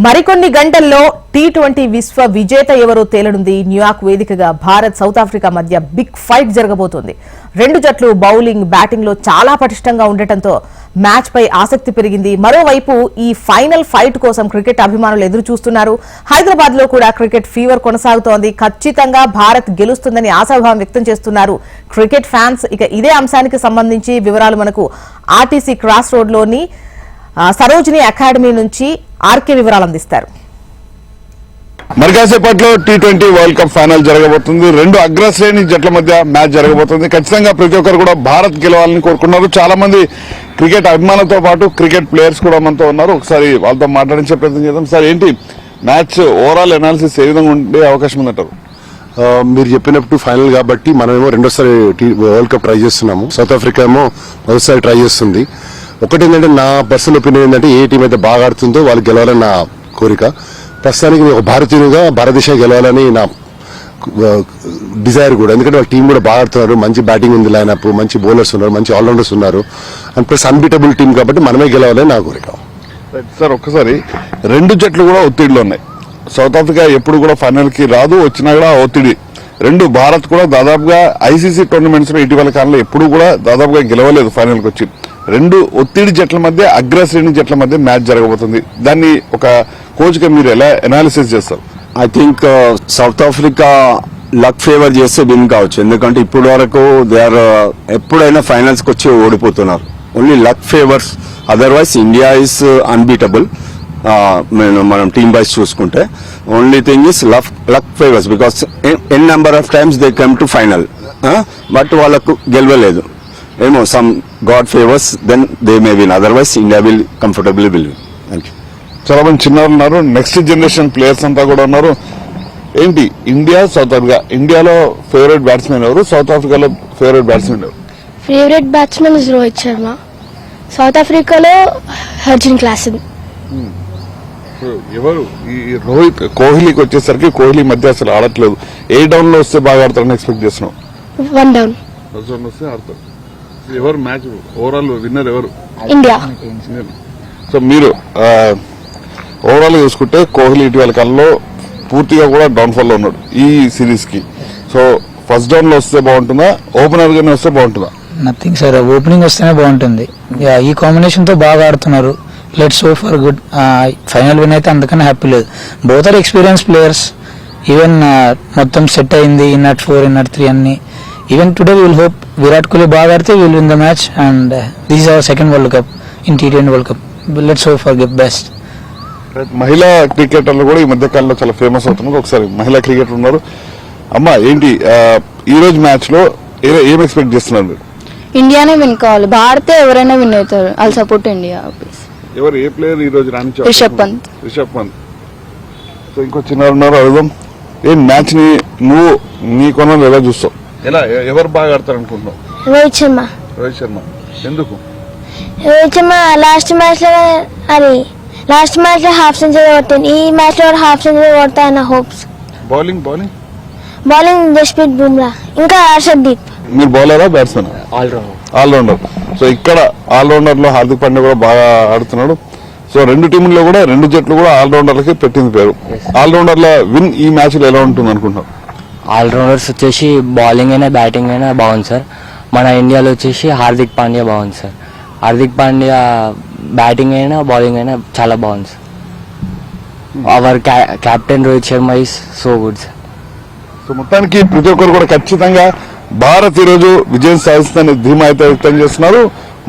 మరికొన్ని గంటల్లో టీ20 విశ్వ విజేత ఎవరో తేలనుంది. న్యూయార్క్ వేదికగా భారత్ సౌత్ ఆఫ్రికా మధ్య బిగ్ ఫైట్ జరగబోతోంది. రెండు జట్లు బౌలింగ్ బ్యాటింగ్ లో చాలా పటిష్టంగా ఉండటంతో మ్యాచ్ పై ఆసక్తి పెరిగింది. మరోవైపు ఈ ఫైనల్ ఫైట్ కోసం క్రికెట్ అభిమానులు ఎదురు చూస్తున్నారు. హైదరాబాద్ లో కూడా క్రికెట్ ఫీవర్ కొనసాగుతోంది. ఖచ్చితంగా భారత్ గెలుస్తుందని ఆశాభావం వ్యక్తం చేస్తున్నారు క్రికెట్ ఫ్యాన్స్. ఇక ఇదే అంశానికి సంబంధించి వివరాలు మనకు ఆర్టీసీ క్రాస్ రోడ్ లోని సరోజిని అకాడమీ నుంచి ఆర్కే వివరాలు అందిస్తారు. మరి కాసేపట్లో టీ20 వరల్డ్ కప్ ఫైనల్ జరగబోతుంది. రెండు అగ్రశ్రేణి జట్ల మధ్య మ్యాచ్ జరగబోతుంది. ఖచ్చితంగా ప్రతి ఒక్కరు కూడా భారత్ గెలవాలని కోరుకున్నారు. చాలా మంది క్రికెట్ అభిమానులతో పాటు క్రికెట్ ప్లేయర్స్ కూడా మనతో ఉన్నారు. ఒకసారి వాళ్ళతో మాట్లాడించే ప్రయత్నం చేద్దాం. సార్, ఏంటి మ్యాచ్ ఓవరాల్ అనాలిసిస్ ఏ విధంగా ఉండే అవకాశం ఉందంటారు? మీరు చెప్పినప్పుడు ఫైనల్ కాబట్టి మనమేమో రెండోసారి వరల్డ్ కప్ ట్రై చేస్తున్నాము. సౌత్ ఆఫ్రికా ఏమో మొదటిసారి ట్రై చేస్తుంది. ఒకటి ఏంటంటే, నా పర్సనల్ ఒపీనియన్ ఏంటంటే, ఏ టీం అయితే బాగా ఆడుతుందో వాళ్ళు గెలవాలని నా కోరిక. ప్రస్తుతానికి ఒక భారతీయునిగా భారతదేశం గెలవాలని నా డిజైర్ కూడా. ఎందుకంటే వాళ్ళ టీం కూడా బాగా ఆడుతున్నారు. మంచి బ్యాటింగ్ ఉంది, లైనప్, మంచి బౌలర్స్ ఉన్నారు, మంచి ఆల్రౌండర్స్ ఉన్నారు. అండ్ ప్లస్ అన్బీటబుల్ టీం కాబట్టి మనమే గెలవాలని నా కోరిక. సార్, ఒక్కసారి రెండు జట్లు కూడా ఒత్తిడిలో ఉన్నాయి. సౌత్ ఆఫ్రికా ఎప్పుడు కూడా ఫైనల్ కి రాదు, వచ్చినా కూడా ఒత్తిడి. రెండు భారత్ కూడా దాదాపుగా ఐసీసీ టోర్నమెంట్స్ లో ఇటీవల కాలంలో ఎప్పుడు కూడా దాదాపుగా గెలవలేదు ఫైనల్ కి వచ్చి. రెండు ఒత్తిడి జట్ల మధ్య, అగ్రశ్రేణి జట్ల మధ్య మ్యాచ్ జరగబోతుంది. దాన్ని ఒక కోచ్ గా మీరు ఎలా అనాలిసిస్ చేస్తారు? I think south Africa luck favour చేస్తే విన్ కావచ్చు. ఎందుకంటే ఇప్పటి వరకు దే ఆర్ ఎప్పుడైనా ఫైనల్స్ కి వచ్చి ఓడిపోతున్నారు. Only luck favours. Otherwise India is unbeatable. మనం టీమ్ వైజ్ చూసుకుంటే only thing is luck favours because n number of times they come to final, but వాళ్ళకు గెలవలేదు. ఏమో some god favours, then they may win. Otherwise India will comfortably will win. Thank you. చాలా మంది చిన్నారు ఉన్నారు, next generation players అంతా కూడా ఉన్నారు. ఏంటి ఇండియా సౌత్ ఆఫ్రికా, ఇండియాలో ఫేవరెట్ బ్యాట్స్మెన్ ఎవరు? సౌత్ ఆఫ్రికాలో ఫేవరెట్ బ్యాట్స్మెన్ ఎవరు? Favourite batsmen is Rohit Sharma. South ఆఫ్రికాలో హర్జన్ క్లాసన్. ఎవరు? ఈ రోహిత్, కోహ్లీకి వచ్చేసరికి కోహ్లీ మధ్య అసలు ఆడట్లేదు. ఏ డౌన్ లో వస్తే బాగా ఆడతారని ఎక్స్పెక్ట్ చేస్తున్నాం? 1 డౌన్ వస్తే ఆడతారు. ఎవరు మ్యాచ్ ఓవరాల్ విన్నర్ ఎవరు? ఇండియా. సో మీరు ఓవరాల్ చూసుకుంటే కోహ్లీ ఇటీవల కాలంలో పూర్తిగా కూడా డౌన్ఫాల్ లో ఉన్నాడు ఈ సిరీస్ కి. సో ఫస్ట్ డౌన్ లో వస్తే బాగుంటుందా, ఓపెనర్ గానే వస్తే బాగుంటుందా? నథింగ్ సార్, ఓపెనింగ్ వస్తేనే బాగుంటుంది. ఈ కాంబినేషన్ తో బాగా ఆడుతున్నారు. Let's hope for good. Final win అయితే అందుకని హ్యాపీ లేదు. Both are experience players. Even మొత్తం సెట్ అయింది. ఇన్నట్ 4, ఇన్నట్ 3 అన్ని. Even today will hope Virat Kohli బాగా ఆడితే will win the match. And this is our second world cup in టీ20 world cup. Let's hope for best. మహిళా క్రికెటర్లు కూడా ఈ మధ్య కాలంలో చాలా ఫేమస్ అవుతున్నారు. ఒకసారి మహిళా క్రికెటర్ ఉన్నారు. అమ్మ, ఏంటి ఈ రోజు మ్యాచ్ లో ఏం ఎక్స్పెక్ట్ చేస్తున్నారు మీరు? ఇండియానే విన్ కావాలి. భారత్ ఎవరైనా విన్ అవుతారు. I'll support India. ఎవరు, ఏ ప్లేయర్ ఈ రోజు రాణించారు? రిషబ్ పంత్. రిషబ్ పంత్. సో ఇంకో చిన్నారు ఉన్నారు, అడుగుదాం. ఏం మ్యాచ్ ని నువ్వు నీ కొనలు ఎలా చూస్తావు? ఎలా, ఎవరు బాగా ఆడతారు అనుకుంటున్నావు? రోహిత్ శర్మ. రోహిత్ శర్మ. ఎందుకు? రోహిత్ శర్మ లాస్ట్ మ్యాచ్ లో హాఫ్ సెంచరీ కొట్టింది. ఈ మ్యాచ్ లో హాఫ్ సెంచరీ కొడతాయన్న హోప్స్. బౌలింగ్ జస్ప్రీత్ బుమ్రా, ఇంకా హర్షదీప్. మీరు బౌలరా, బ్యాట్స్మెన్? ఆల్రౌండర్. సో ఇక్కడ ఆల్రౌండర్ లో హార్దిక్ పాండ్యా కూడా బాగా ఆడుతున్నాడు. సో రెండు టీంల్లో కూడా, రెండు జట్లు కూడా ఆల్రౌండర్లకి పెట్టింది పేరు. ఆల్రౌండర్ల విన్ ఈ మ్యాచ్ లో ఎలా ఉంటుంది అనుకుంటున్నారు? ఆల్రౌండర్స్ వచ్చేసి బౌలింగ్ అయినా బ్యాటింగ్ అయినా బాగుంది సార్. మన ఇండియాలో వచ్చేసి హార్దిక్ పాండ్యా బాగుంది సార్. హార్దిక్ పాండ్యా బ్యాటింగ్ అయినా బౌలింగ్ అయినా చాలా బాగుంది sir. Our captain Rohit Sharma is so good sir. So మొత్తానికి ప్రతి ఒక్కరు కూడా ఖచ్చితంగా భారత్ ఈ రోజు విజయం సాధిస్తుందని ధీమా అయితే వ్యక్తం చేస్తున్నారు.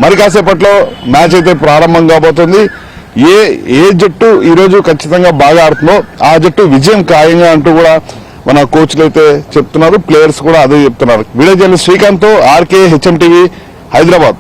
మరి కాసేపట్లో మ్యాచ్ అయితే ప్రారంభం కాబోతుంది. ఏ జట్టు ఈ రోజు ఖచ్చితంగా బాగా ఆడుతుందో ఆ జట్టు విజయం ఖాయంగా అంటూ కూడా మన కోచ్లు అయితే చెప్తున్నారు. ప్లేయర్స్ కూడా అదే చెప్తున్నారు. Video journalist Srikanth, RK, HM TV, Hyderabad.